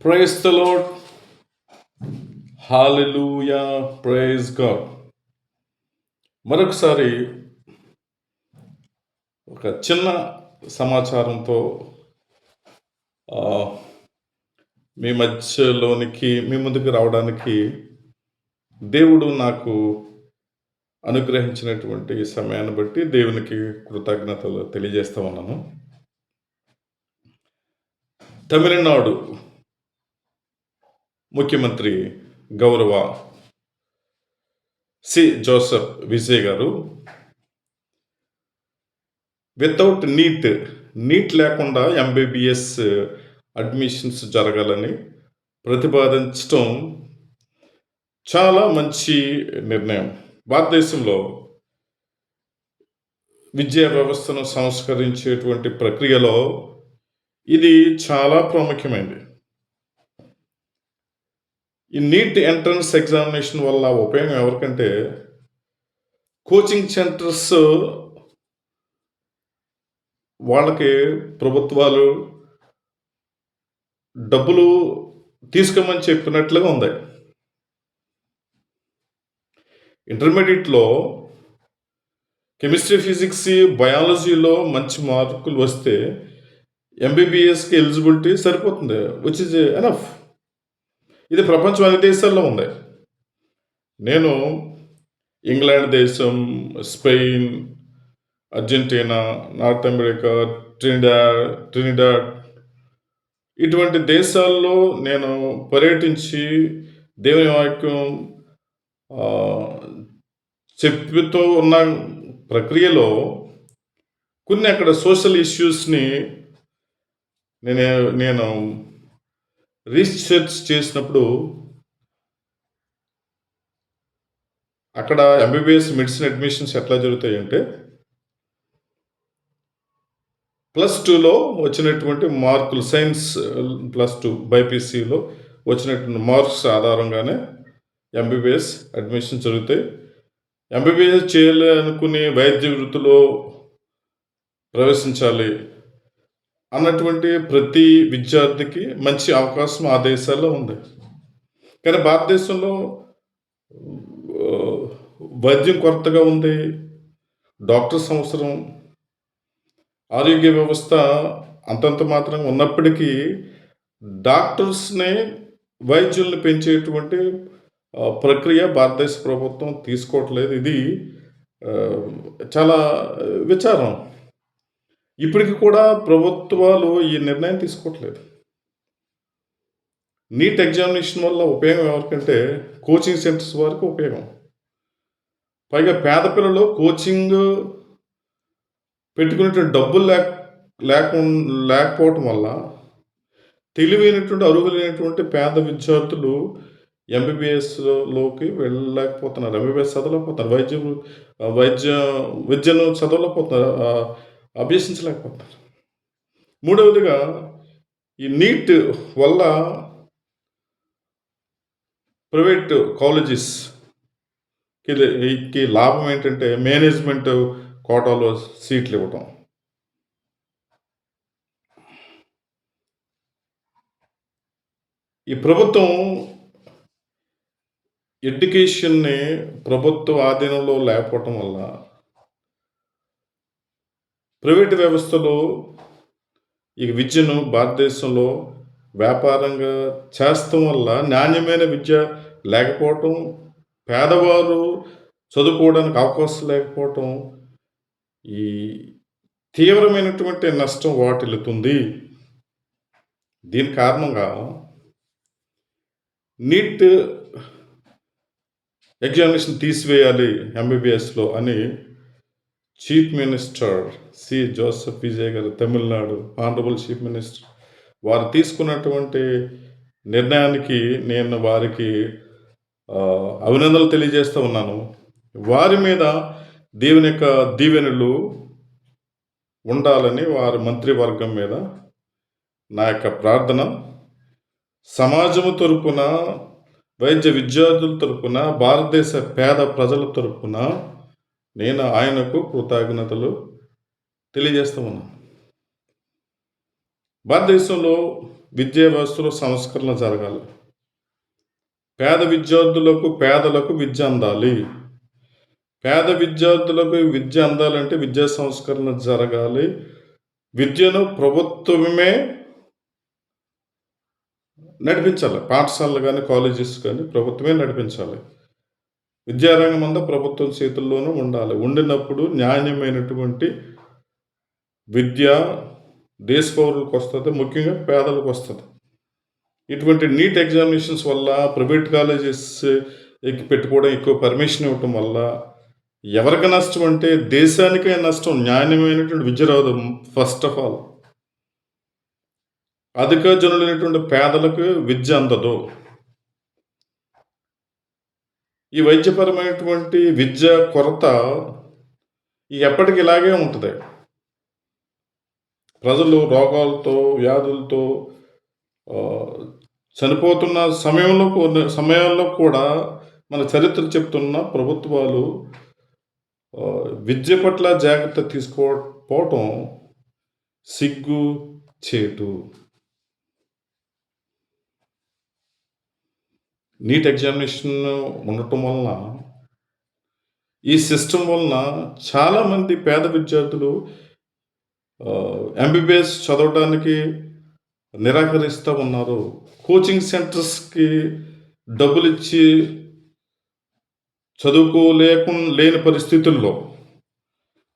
Praise the lord. Hallelujah. Praise God. మరొకసారి ఒక చిన్న సమాచారంతో ఆ, మీ ముందుకు రావడానికి దేవుడు నాకు అనుగ్రహించినటువంటి ఈ సమయాన్ని బట్టి దేవునికి కృతజ్ఞతలు తెలియజేస్తా ఉన్నాను. తమిళనాడు ముఖ్యమంత్రి గౌరవ సి జోసెఫ్ విజయ్ గారు వితౌట్ నీట్ లేకుండా ఎంబీబీఎస్ అడ్మిషన్స్ జరగాలని ప్రతిపాదించడం చాలా మంచి నిర్ణయం. భారతదేశంలో విద్యా వ్యవస్థను సంస్కరించేటువంటి ప్రక్రియలో ఇది చాలా ప్రాముఖ్యమైనది. ఈ నీట్ ఎంట్రన్స్ ఎగ్జామినేషన్ వల్ల ఉపయోగం ఎవరికంటే కోచింగ్ సెంటర్స్ వాళ్ళకి ప్రభుత్వాలు డబ్బులు తీసుకోమని చెప్పినట్లుగా ఉంది. ఇంటర్మీడియట్లో కెమిస్ట్రీ, ఫిజిక్స్, బయాలజీలో మంచి మార్కులు వస్తే ఎంబీబీఎస్కి ఎలిజిబిలిటీ సరిపోతుంది, విచ్ ఇస్ ఎనఫ్. ఇది ప్రపంచం అన్ని దేశాల్లో ఉంది. నేను ఇంగ్లాండ్ దేశం, Spain, Argentina, north America, Trinidad ఇటువంటి దేశాల్లో నేను పర్యటించి దేవుని వాక్యం చెప్పుతూ ఉన్న ప్రక్రియలో కొన్ని అక్కడ సోషల్ ఇష్యూస్ని నేను రీసెర్చ్ చేసినప్పుడు అక్కడ ఎంబీబీఎస్ మెడిసిన్ అడ్మిషన్స్ ఎట్లా జరుగుతాయి అంటే +2లో వచ్చినటువంటి మార్కులు, సైన్స్ +2 బైపీసీలో వచ్చినటువంటి మార్క్స్ ఆధారంగానే ఎంబీబీఎస్ అడ్మిషన్ జరుగుతాయి. ఎంబీబీఎస్ చేయాలనుకుని వైద్య వృత్తిలో ప్రవేశించాలి అన్నటువంటి ప్రతి విద్యార్థికి మంచి అవకాశం ఆ దేశాల్లో ఉంది. కానీ భారతదేశంలో వైద్యం కొరతగా ఉంది, డాక్టర్స్ అవసరం, ఆరోగ్య వ్యవస్థ అంతంత మాత్రంగా ఉన్నప్పటికీ డాక్టర్స్ని, వైద్యుల్ని పెంచేటువంటి ప్రక్రియ భారతదేశ ప్రభుత్వం తీసుకోవట్లేదు. ఇది చాలా విచారం. ఇప్పటికి కూడా ప్రభుత్వాలు ఈ నిర్ణయం తీసుకోవట్లేదు. నీట్ ఎగ్జామినేషన్ వల్ల ఉపయోగం ఎవరికంటే కోచింగ్ సెంటర్స్ వారికి ఉపయోగం. పైగా పేద పిల్లలు కోచింగ్ పెట్టుకునేటువంటి డబ్బులు లేకపోవటం వల్ల తెలివైనటువంటి, అర్హులైనటువంటి పేద విద్యార్థులు ఎంబీబీఎస్లోకి వెళ్ళలేకపోతున్నారు, ఎంబీబీఎస్ చదవలేకపోతున్నారు, విద్యను చదవలేకపోతున్నారు, అభ్యసించలేకపోతున్నారు. మూడవదిగా ఈ నీట్ వల్ల ప్రైవేట్ కాలేజెస్కి లాభం ఏంటంటే మేనేజ్మెంట్ కోటాలో సీట్లు ఇవ్వటం. ఈ ప్రభుత్వం ఎడ్యుకేషన్ని ప్రభుత్వ ఆధీనంలో లేకపోవటం వల్ల ప్రైవేట్ వ్యవస్థలో ఈ విద్యను భారతదేశంలో వ్యాపారంగా చేస్తాం వల్ల నాణ్యమైన విద్య లేకపోవటం, పేదవారు చదువుకోవడానికి అవకాశం లేకపోవటం, ఈ తీవ్రమైనటువంటి నష్టం వాటిల్లుతుంది. దీని కారణంగా నీట్ ఎగ్జామినేషన్ తీసివేయాలి ఎంబీబీఎస్లో అని chief minister C Joseph Vijay garu, Tamil Nadu honourable chief minister, వారు తీసుకున్నటువంటి నిర్ణయానికి నేను వారికి అభినందనలు తెలియజేస్తూ ఉన్నాను. వారి మీద దేవుని యొక్క దీవెనలు ఉండాలని వారి మంత్రివర్గం మీద నా యొక్క ప్రార్థన. సమాజము తరపున, వైద్య విద్యార్థుల తరపున, భారతదేశ పేద ప్రజల తరపున నేను ఆయనకు కృతజ్ఞతలు తెలియజేస్తూ ఉన్నాను. భారతదేశంలో విద్యా వ్యవస్థలో సంస్కరణ జరగాలి. పేద విద్యార్థులకు, పేదలకు విద్య అందాలి. పేద విద్యార్థులకు విద్య అందాలంటే విద్యా సంస్కరణ జరగాలి. విద్యను ప్రభుత్వమే నడిపించాలి. పాఠశాలలు కానీ, కాలేజెస్ కానీ ప్రభుత్వమే నడిపించాలి. విద్యారంగం అంతా ప్రభుత్వం చేతుల్లోనూ ఉండాలి. ఉండినప్పుడు నాణ్యమైనటువంటి విద్య దేశ పౌరులకు వస్తుంది, ముఖ్యంగా పేదలకు వస్తుంది. ఇటువంటి నీట్ ఎగ్జామినేషన్స్ వల్ల ప్రైవేట్ కాలేజెస్ పెట్టుకోవడం, ఎక్కువ పర్మిషన్ ఇవ్వటం వల్ల ఎవరికి నష్టం అంటే దేశానికే నష్టం. నాణ్యమైనటువంటి విద్య రాదు. ఫస్ట్ ఆఫ్ ఆల్ అధిక జనులైనటువంటి పేదలకు విద్య అందదు. ఈ వైద్యపరమైనటువంటి విద్య కొరత ఎప్పటికి ఇలాగే ఉంటుంది. ప్రజలు రోగాలతో, వ్యాధులతో చనిపోతున్న సమయంలో కూడా మన చరిత్ర చెప్తున్న ప్రభుత్వాలు విద్య పట్ల జాగ్రత్త తీసుకోకపోవటం సిగ్గు చేటు. నీట్ ఎగ్జామినేషన్ ఉండటం వలన, ఈ సిస్టమ్ వలన చాలామంది పేద విద్యార్థులు ఎంబీబీఎస్ చదవడానికి నిరాకరిస్తూ ఉన్నారు. కోచింగ్ సెంటర్స్కి డబ్బులు ఇచ్చి లేని పరిస్థితుల్లో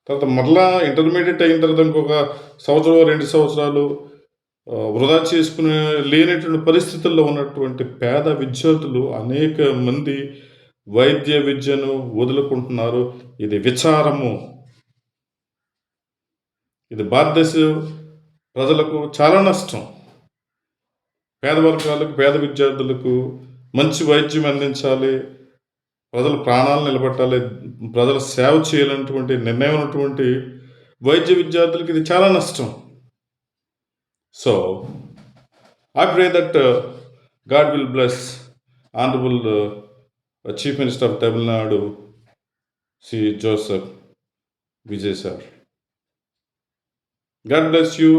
తర్వాత మరలా ఇంటర్మీడియట్ అయిన తర్వాత ఇంకొక సంవత్సరం 2 సంవత్సరాలు వృధా చేసుకునే లేనటువంటి పరిస్థితుల్లో ఉన్నటువంటి పేద విద్యార్థులు అనేక మంది వైద్య విద్యను వదులుకుంటున్నారు. ఇది విచారము. ఇది భారతదేశ ప్రజలకు చాలా నష్టం. పేద వర్గాలకు, పేద విద్యార్థులకు మంచి వైద్యం అందించాలి, ప్రజల ప్రాణాలు నిలబెట్టాలి, ప్రజల సేవ చేయాలన్నటువంటి నిర్ణయం ఉన్నటువంటి వైద్య విద్యార్థులకు ఇది చాలా నష్టం. So I pray that God will bless Honorable Chief Minister of Tamil Nadu, C. Joseph Vijay sir. God bless you.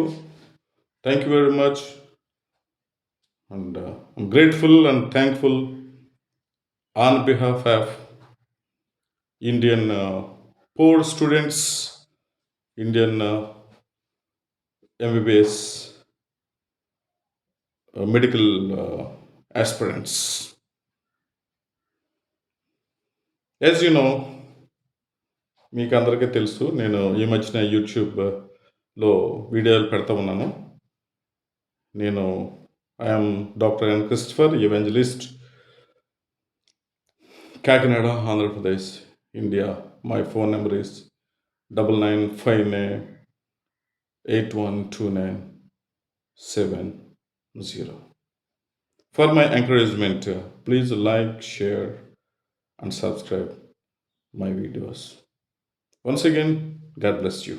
Thank you very much. And I'm grateful and thankful on behalf of Indian poor students, Indian MBBS medical aspirants. As you know, మీకు అందరికీ తెలుసు, నేను ఈ మధ్యన యూట్యూబ్లో వీడియోలు పెడతా ఉన్నాను. నేను I'm doctor N Christopher, evangelist, Kakinada, Andhra Pradesh, India. My phone number is 9959812970. For my encouragement, please like, share and subscribe my videos. Once again, God bless you.